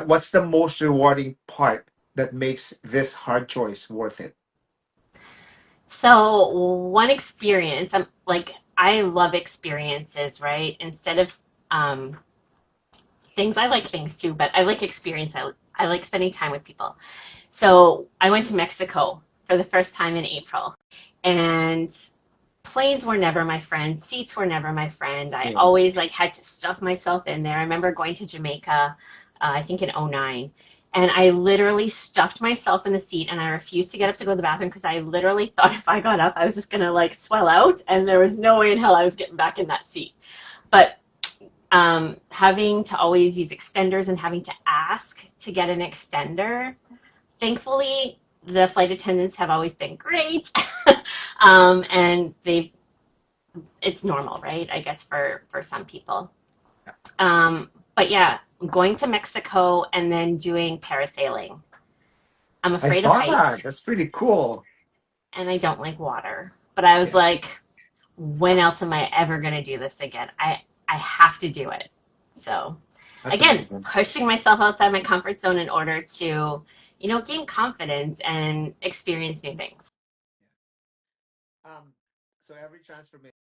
What's the most rewarding part that makes this hard choice worth it? So one experience, I'm like I love experiences, right? Instead of um, things, I like things too, but I like experience. I like spending time with people. So I went to Mexico for the first time in April, and planes were never my friend. Seats were never my friend. I Yeah. always like had to stuff myself in there. I remember going to Jamaica, I think in '09, and I literally stuffed myself in the seat and I refused to get up to go to the bathroom because I literally thought if I got up, I was just gonna like swell out and there was no way in hell I was getting back in that seat. But having to always use extenders and having to ask to get an extender, thankfully the flight attendants have always been great. And it's normal, right? I guess for some people. But yeah, going to Mexico and then doing parasailing. I'm I afraid of saw that. heights That's pretty cool. and I don't like water. But I was Yeah, like, when else am I ever going to do this again? I have to do it. So, that's again, amazing. pushing myself outside my comfort zone in order to, gain confidence and experience new things. Um, so every transformation.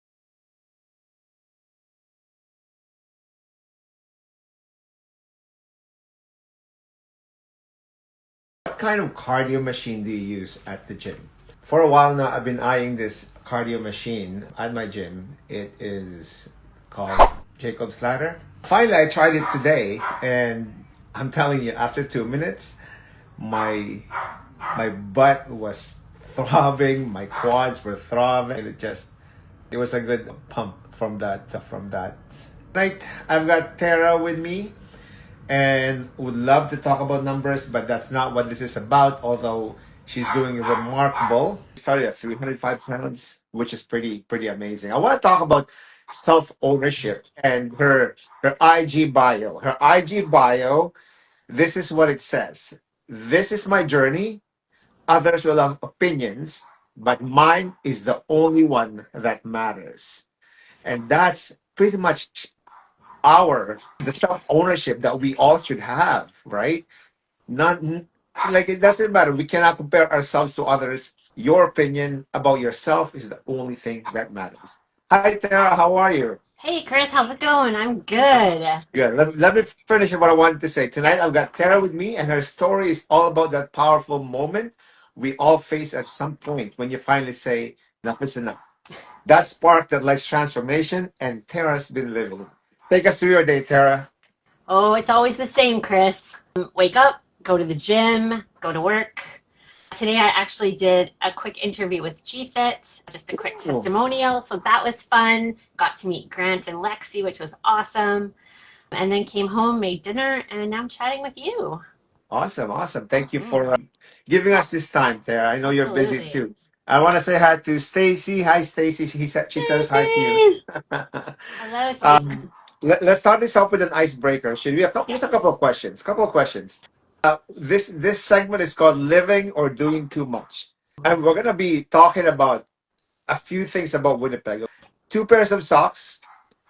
What kind of cardio machine do you use at the gym? For a while now, I've been eyeing this cardio machine at my gym. It is called Jacob's Ladder. Finally, I tried it today, and I'm telling you, after 2 minutes, my my butt was throbbing, my quads were throbbing, and it was a good pump from that. Tonight, I've got Tara with me and would love to talk about numbers, but that's not what this is about, although she's doing remarkable. She started at 305 pounds, which is pretty amazing. I want to talk about self-ownership and her IG bio. Her IG bio, this is what it says. This is my journey. Others will have opinions, but mine is the only one that matters. And that's pretty much the self ownership that we all should have, right? Not like it doesn't matter. We cannot compare ourselves to others. Your opinion about yourself is the only thing that matters. Hi, Tara. How are you? Hey, Chris, how's it going? I'm good. Good. Let me finish what I wanted to say. Tonight, I've got Tara with me, and her story is all about that powerful moment we all face at some point when you finally say, enough is enough. That spark that lights transformation, and Tara's been living. Take us through your day, Tara. Oh, it's always the same, Chris. Wake up, go to the gym, go to work. Today I actually did a quick interview with GFit, just a quick Oh, testimonial. So that was fun. Got to meet Grant and Lexi, which was awesome. And then came home, made dinner, and now I'm chatting with you. awesome, awesome. Thank you for Mm, giving us this time, Tara. I know you're busy absolutely. too. I want to say hi to Stacy. Hi, Stacy. She says hi to you. Stacy! Hello, Stacy. um, let's start this off with an icebreaker. Should we? Just a couple of questions. Couple of questions. This segment is called "Living or Doing Too Much," and we're gonna be talking about a few things about Winnipeg. Two pairs of socks,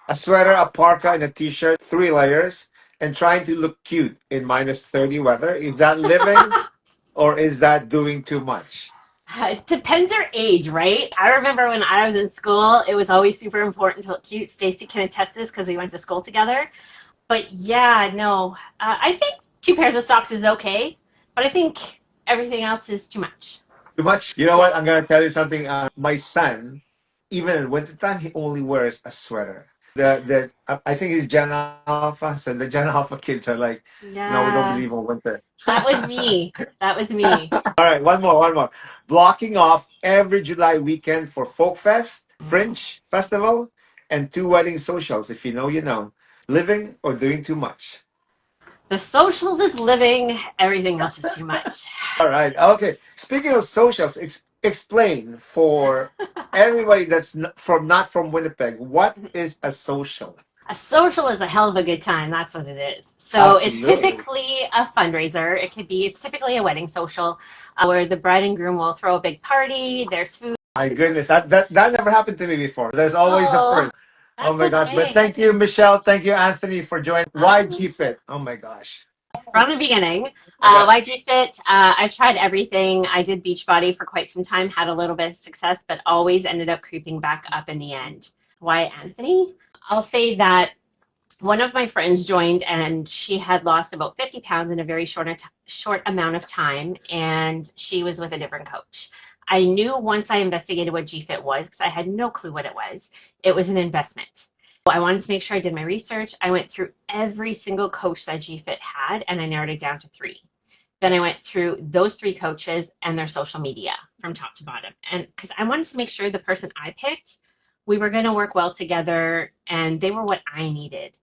a sweater, a parka, and a t-shirt, 3 layers, and trying to look cute in -30 weather. Is that living or is that doing too much? It depends your age, right? I remember when I was in school, it was always super important to look cute. Stacy can attest this because we went to school together. But yeah, no, I think two pairs of socks is okay, but I think everything else is too much. Too much? You know what? I'm gonna tell you something. My son, even in wintertime, he only wears a sweater. I think he's Gen Alpha, so the Gen Alpha kids are like, no, we don't Yeah, believe in winter. that was me. That was me. All right, one more. Blocking off every July weekend for Folk Fest, Fringe Festival, and two wedding socials. If you know, you know. Living or doing too much. The socials is living, everything else is too much. All right. Okay. Speaking of socials, explain for everybody that's not from Winnipeg, what is a social? A social is a hell of a good time. That's what it is. So it's Absolutely. typically a fundraiser. It's typically a wedding social where the bride and groom will throw a big party. There's food. My goodness, that never happened to me before. There's always a Oh, first. Oh that's my gosh. But okay. thank you, Michelle. Thank you, Anthony, for joining Um, YG Fit. Oh my gosh. from the beginning. I got YG Fit, I've tried everything. I did Beachbody for quite some time, had a little bit of success, but always ended up creeping back up in the end. Why Anthony? I'll say that one of my friends joined and she had lost about 50 pounds in a very short amount of time, and she was with a different coach. I knew once I investigated what GFIT was, because I had no clue what it was an investment. I wanted to make sure I did my research. I went through every single coach that GFIT had and I narrowed it down to 3. Then I went through those 3 coaches and their social media from top to bottom. And because I wanted to make sure the person I picked, we were going to work well together and they were what I needed.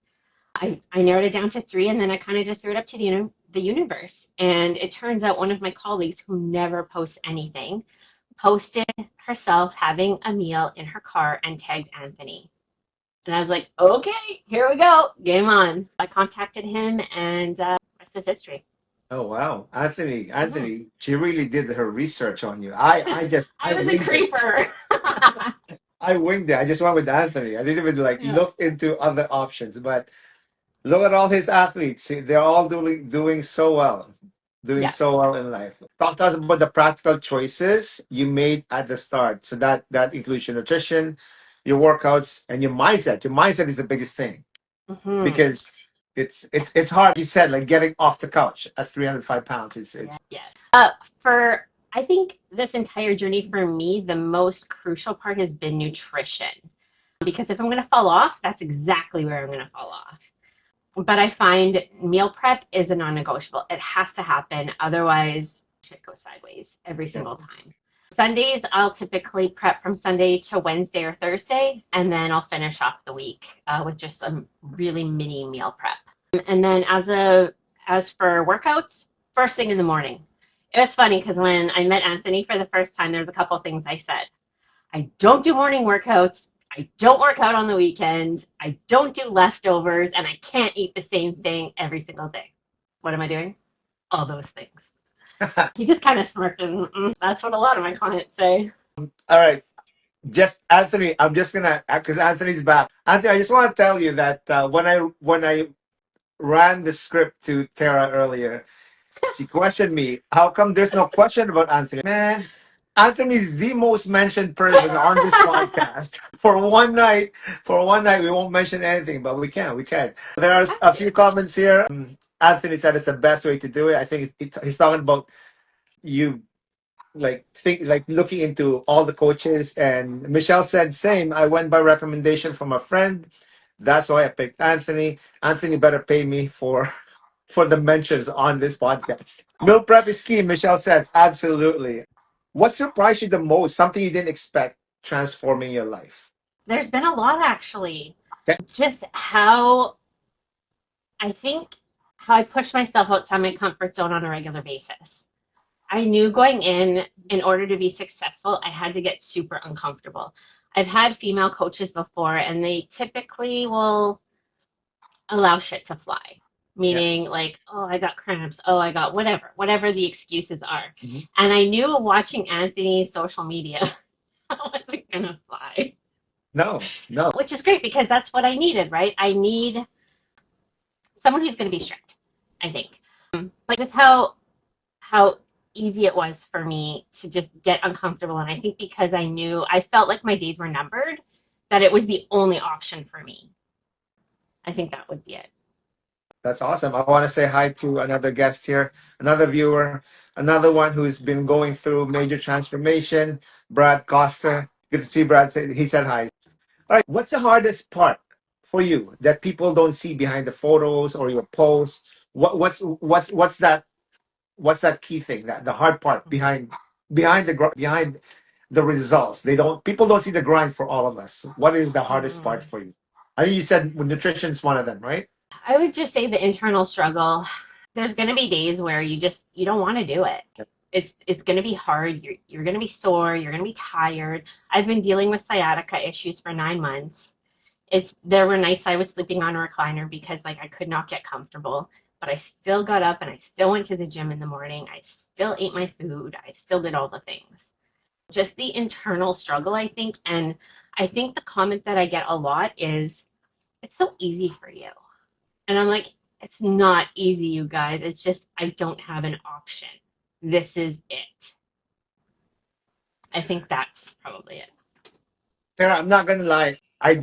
I narrowed it down to 3, and then I kind of just threw it up to the universe. And it turns out one of my colleagues who never posts anything posted herself having a meal in her car and tagged Anthony. And I was like, okay, here we go. Game on. I contacted him, and rest is history. Oh wow, Anthony, Mhm. Anthony, she really did her research on you. I I was a winged it. creeper. I winged it. I just went with Anthony. I didn't even like Yeah. look into other options. But look at all his athletes. See, they're all doing Yes. so well in life. Talk to us about the practical choices you made at the start. So that includes your nutrition, your workouts, and your mindset. Your mindset is the biggest thing Hmm. because it's hard. You said like getting off the couch at 305 pounds. It's Yes. For I think this entire journey for me, the most crucial part has been nutrition. Because if I'm going to fall off, that's exactly where I'm going to fall off. But I find meal prep is a non-negotiable. It has to happen. Otherwise, shit goes sideways every single time. Sundays, I'll typically prep from Sunday to Wednesday or Thursday, and then I'll finish off the week with just some really mini meal prep. And then as for workouts, first thing in the morning. It was funny because when I met Anthony for the first time, there's a couple of things I said. I don't do morning workouts. I don't work out on the weekend. I don't do leftovers, and I can't eat the same thing every single day. What am I doing? All those things. He just kind of smirked, and that's what a lot of my clients say. all right. Just Anthony, I'm just gonna because Anthony's back. Anthony, I just want to tell you that when I ran the script to Tara earlier, she questioned me. How come there's no question about Anthony? Man, Anthony's the most mentioned person on this podcast. For one night, we won't mention anything, but we can. There's a few comments here. Anthony said it's the best way to do it. I think he's talking about you like looking into all the coaches, and Michelle said same. I went by recommendation from a friend. That's why I picked Anthony. Anthony better pay me for for the mentions on this podcast. Meal prep is key, Michelle says. Absolutely. What surprised you the most? Something you didn't expect transforming your life. There's been a lot actually. Okay. Just I think how I push myself outside my comfort zone on a regular basis. I knew going in order to be successful, I had to get super uncomfortable. I've had female coaches before, and they typically will allow shit to fly. Yeah. Meaning, like, oh, I got cramps. Oh, I got whatever the excuses are. Mhm. And I knew watching Anthony's social media, I wasn't going to fly, No, no. which is great because that's what I needed, right? I need someone who's going to be strict, I think. Like, just how easy it was for me to just get uncomfortable. And I think because I felt like my days were numbered, that it was the only option for me. I think that would be it. That's awesome. I want to say hi to another guest here, another viewer, another one who's been going through major transformation, Brad Coster. Good to see Brad. He said hi. All right. What's the hardest part for you that people don't see behind the photos or your posts? What's that key thing, that the hard part behind the results? People don't see the grind for all of us. What is the hardest part Mm. for you? I think you said nutrition is one of them, right? I would just say the internal struggle. There's going to be days where you don't want to do it. It's going to be hard. You're going to be sore. You're going to be tired. I've been dealing with sciatica issues for 9 months. There were nights I was sleeping on a recliner because like I could not get comfortable, but I still got up and I still went to the gym in the morning. I still ate my food. I still did all the things. Just the internal struggle, I think. And I think the comment that I get a lot is, it's so easy for you. And I'm like, It's not easy, you guys. It's just I don't have an option. This is it. I think that's probably it. Tara, I'm not gonna lie. I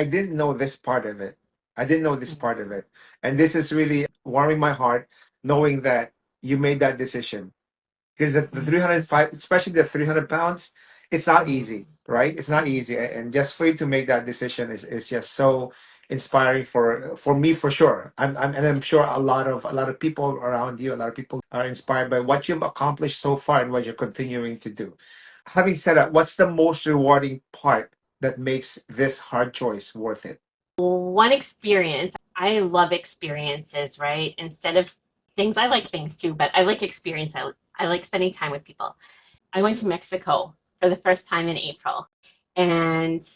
didn't know this part of it. I didn't know this part of it, and this is really warming my heart, knowing that you made that decision. Because the 305, especially the 300 pounds, it's not easy, right? It's not easy, and just for you to make that decision is just so inspiring for me for sure. I'm sure a lot of people around you, a lot of people are inspired by what you've accomplished so far and what you're continuing to do. Having said that, what's the most rewarding part that makes this hard choice worth it? One experience, I love experiences, right? Instead of things, I like things too, but I like experience. I like spending time with people. I went to Mexico for the first time in April, and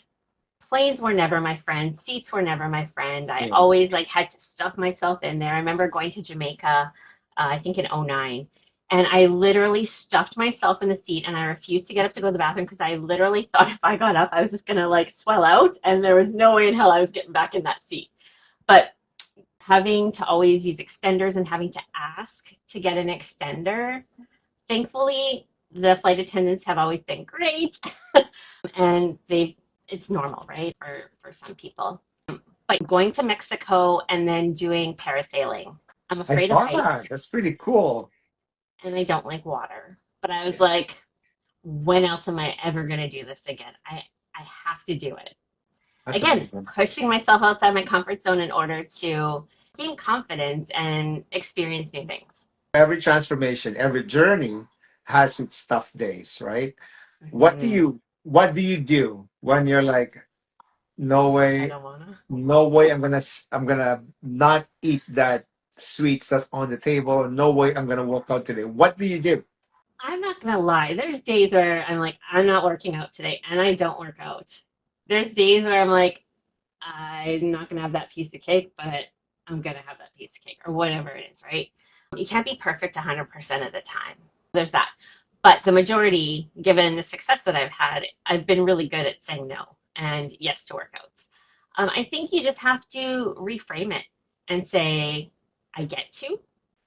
planes were never my friend. Seats were never my friend. I Yeah. always like had to stuff myself in there. I remember going to Jamaica, I think in '09, and I literally stuffed myself in the seat and I refused to get up to go to the bathroom because I literally thought if I got up, I was just gonna like swell out and there was no way in hell I was getting back in that seat. But having to always use extenders and having to ask to get an extender, thankfully the flight attendants have always been great and it's normal, right, for some people. But going to Mexico and then doing parasailing. I'm I afraid of saw heights that. That's pretty cool. and I don't like water. But I was Yeah, like, when else am I ever going to do this again? I have to do it. that's Again, amazing. pushing myself outside my comfort zone in order to gain confidence and experience new things. Every transformation, every journey has its tough days, right? What do Mm-hmm. you do when you're like, no I way, don't want to. no way, I'm gonna not eat that sweets that's on the table. No way, I'm gonna work out today. What do you do? I'm not gonna lie. There's days where I'm like, I'm not working out today, and I don't work out. There's days where I'm like, I'm not gonna have that piece of cake, but I'm gonna have that piece of cake, or whatever it is, right? You can't be perfect 100% of the time. There's that. But the majority, given the success that I've had, I've been really good at saying no and yes to workouts. I think you just have to reframe it and say, I get to.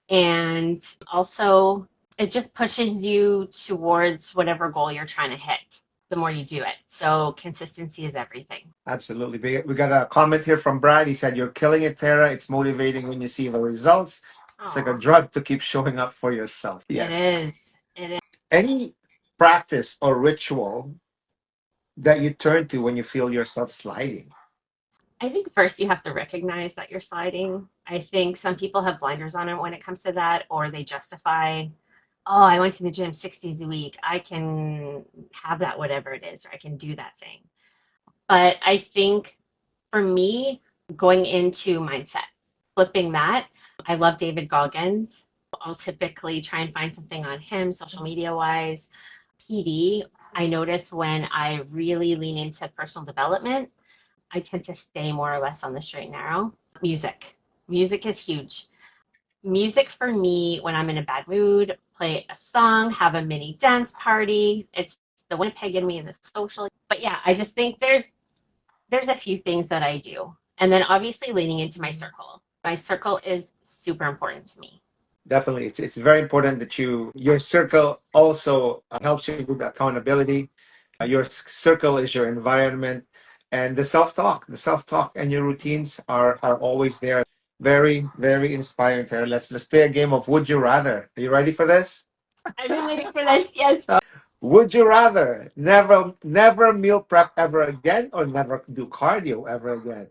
And also, it just pushes you towards whatever goal you're trying to hit the more you do it. So, consistency is everything. Absolutely. We got a comment here from Brad. He said, "You're killing it, Tara. It's motivating when you see the results. It's like a Oh, drug to keep showing up for yourself." it Yes. is. It is. Any practice or ritual that you turn to when you feel yourself sliding? I think first you have to recognize that you're sliding. I think some people have blinders on it when it comes to that, or they justify, oh, I went to the gym 6 days a week. I can have that, whatever it is, or I can do that thing. But I think for me, going into mindset, flipping that, I love David Goggins. I'll typically try and find something on him, social media wise. PD, I notice when I really lean into personal development, I tend to stay more or less on the straight and narrow. Music. Music is huge. Music for me, when I'm in a bad mood, play a song, have a mini dance party. It's the Winnipeg in me and the social. But yeah, I just think there's a few things that I do. And then obviously leaning into my circle. My circle is super important to me. Definitely, it's very important that your circle also helps you with accountability. Your circle is your environment, and the self talk, and your routines are always there. Very very inspiring. Tara, let's play a game of Would You Rather. Are you ready for this? I've been waiting for this, yes. Would you rather never meal prep ever again, or never do cardio ever again?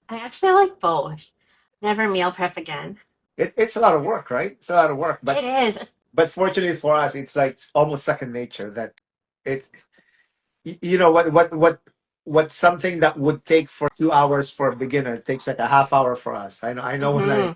I actually like both. Never meal prep again. It's a lot of work, right? It's a lot of work, It is. but fortunately for us, it's like almost second nature that it you know what something that would take for 2 hours for a beginner takes like a half hour for us. I know Mm-hmm.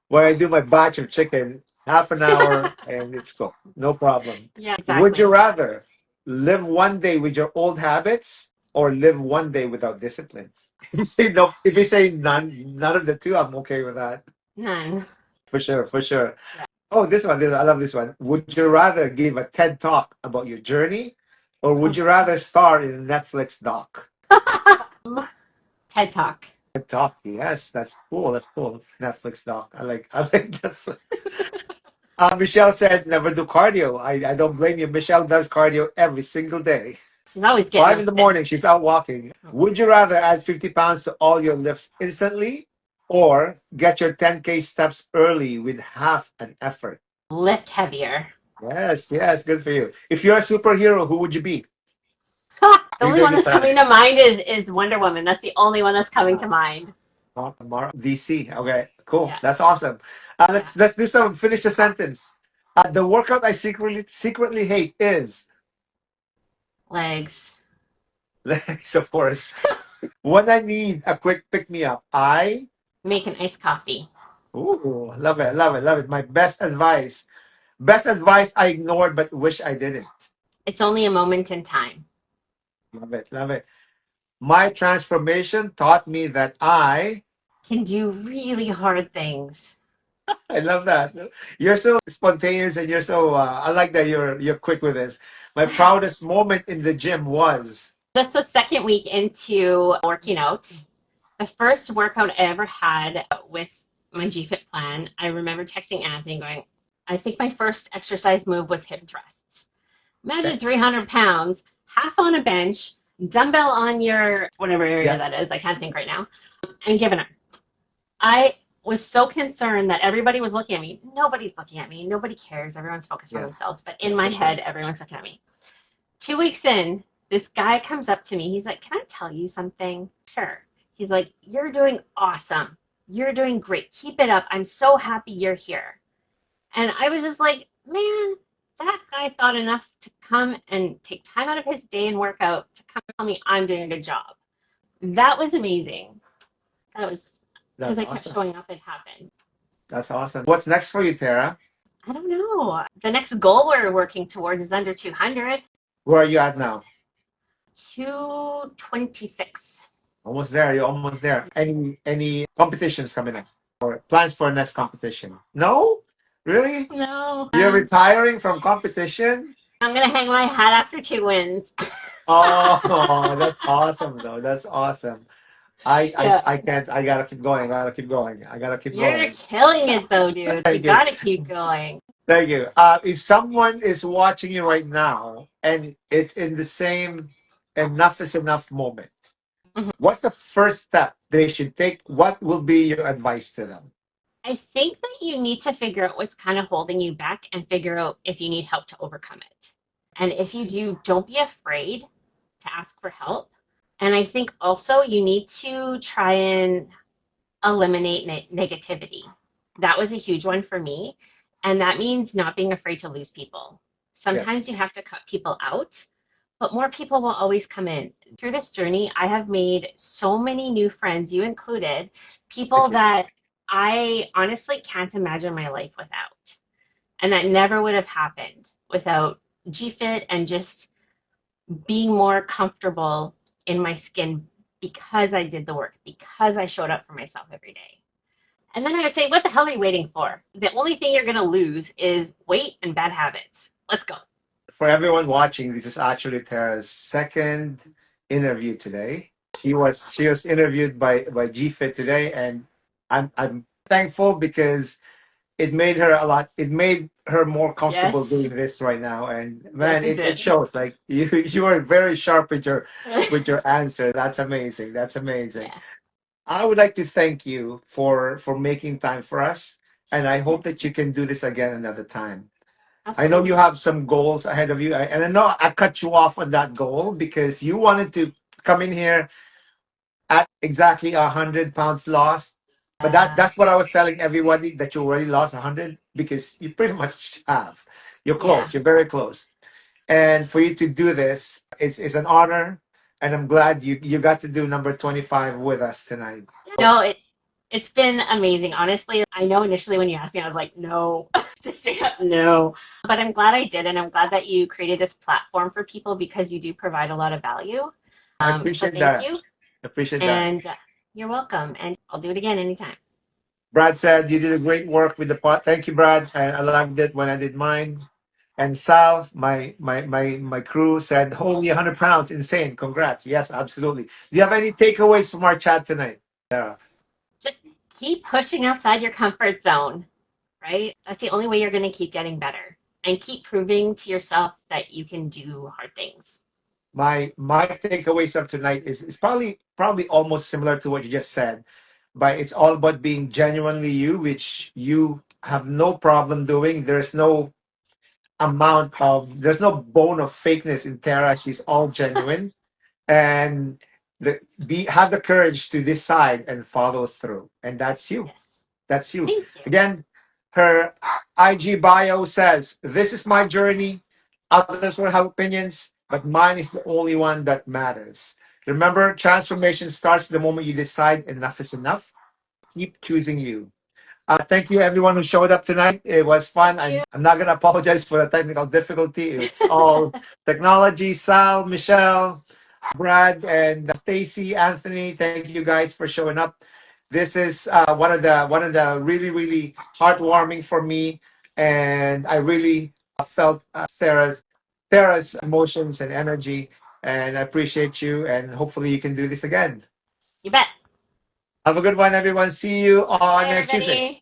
when I do my batch of chicken, half an hour and it's cooked, no problem. Yeah, Would you exactly. rather live one day with your old habits or live one day without discipline? If you say no, if you say none of the two, I'm okay with that. None. For sure, for sure. Yeah. Oh, I love this one. Would you rather give a TED talk about your journey, or would you rather star in a Netflix doc? TED Talk. Doc, yes, that's cool. That's cool. Netflix doc. I like Netflix. Michelle said never do cardio. I don't blame you. Michelle does cardio every single day. She's always getting Five those in the steps. morning, she's out walking. Would you rather add 50 pounds to all your lifts instantly or get your 10K steps early with half an effort? Lift heavier. Yes, yes, good for you. If you're a superhero, who would you be? The Are you only going one to that's try? coming to mind is Wonder Woman. That's the only one that's coming to mind. DC. Okay, cool. Yeah, That's awesome. yeah. Let's do some. Finish the sentence. The workout I secretly hate is Legs. legs, of course. When I need a quick pick me up, I Make an iced coffee. ooh love it, love it, love it. My best advice. Best advice I ignored but wish I didn't. It's only a moment in time. Love it, love it. My transformation taught me that Can do really hard things. I love that. You're so spontaneous and you're so I like that you're quick with this. My proudest moment in the gym was This was second week into working out. The first workout I ever had with my GFit plan, I remember texting Anthony going, I think my first exercise move was hip thrusts. okay. Imagine 300 pounds, half on a bench, dumbbell on your whatever area Yeah, that is, I can't think right now, and giving it. I was so concerned that everybody was looking at me. Nobody's looking at me. Nobody cares. Everyone's focused on yeah, themselves. But yeah, in for my sure. head, everyone's looking at me. 2 weeks in, this guy comes up to me. He's like, can I tell you something? Sure. He's like, you're doing awesome. You're doing great. Keep it up. I'm so happy you're here. And I was just like, man, that guy thought enough to come and take time out of his day and work out to come tell me I'm doing a good job. That was amazing. That was because That's I kept awesome. showing up. It happened. That's awesome. What's next for you, Tara? I don't know. The next goal we're working towards is under 200. Where are you at now? 226. Almost there. You're almost there. Any competitions coming up or plans for next competition? No? Really? No. You're retiring from competition? I'm going to hang my hat after 2 wins. Oh, that's awesome though. That's awesome. Yeah. I can't. I gotta keep going. I gotta keep going. I gotta keep You're going. killing it though, dude. You Thank you. got to keep going. Thank you. If someone is watching you right now and it's in the same enough is enough moment, Mhm. what's the first step they should take? What will be your advice to them? I think that you need to figure out what's kind of holding you back and figure out if you need help to overcome it. And if you do, don't be afraid to ask for help. And I think also you need to try and eliminate negativity. That was a huge one for me. And that means not being afraid to lose people. Yeah, Sometimes you have to cut people out, but more people will always come in. Through this journey, I have made so many new friends, you included, people thank you. that I honestly can't imagine my life without. And that never would have happened without GFit and just being more comfortable in my skin because I did the work, because I showed up for myself every day. And then I would say, what the hell are you waiting for? The only thing you're going to lose is weight and bad habits. Let's go. For everyone watching, this is actually Tara's second interview today. She was interviewed by GFit today, and I'm thankful because it made her more Yes. comfortable doing this right now. And Yes, man, it it did. shows like you are very sharp with your answer. That's amazing. That's amazing. Yeah, I would like to thank you for making time for us, and I hope that you can do this again another time. I know you absolutely. have some goals ahead of you, and I know I cut you off on that goal because you wanted to come in here at exactly 100 pounds lost. But Uh, that's what I was telling everybody that you already lost 100 because you pretty much have. You're yeah. close. You're very close. And for you to do this, it's an honor, and I'm glad you got to do number 25 with us tonight. No, it's been amazing. Honestly, I know initially when you asked me, I was like, no, just straight up no. But I'm glad I did, and I'm glad that you created this platform for people because you do provide a lot of value. I So appreciate thank that. you, Appreciate that. and you're welcome. And I'll do it again anytime. Brad said you did a great work with the pot. Thank you, Brad. And I loved it when I did mine. And Sal, my crew said, holy 100 pounds, insane. Congrats. Yes, absolutely. Do you have any takeaways from our chat tonight? Yeah. Just keep pushing outside your comfort zone, right? That's the only way you're going to keep getting better and keep proving to yourself that you can do hard things. My takeaways of tonight is probably almost similar to what you just said, but it's all about being genuinely you, which you have no problem doing. There's no bone of fakeness in Tara. She's all genuine, and have the courage to decide and follow through, and that's you. Yes. That's you. Thank you. Again, her IG bio says, "This is my journey. Others will have opinions, but mine is the only one that matters." Remember, transformation starts the moment you decide enough is enough. Keep choosing you. Thank you, everyone who showed up tonight. It was fun. Thank you. I'm not going to apologize for the technical difficulty. It's all technology. Sal, Michelle, Brad, and Stacy, Anthony. Thank you guys for showing up. This is one of the really heartwarming for me, and I really felt Sarah's emotions and energy, and I appreciate you. And hopefully, you can do this again. You bet. Have a good one, everyone. See you on Bye, next Tuesday. everybody.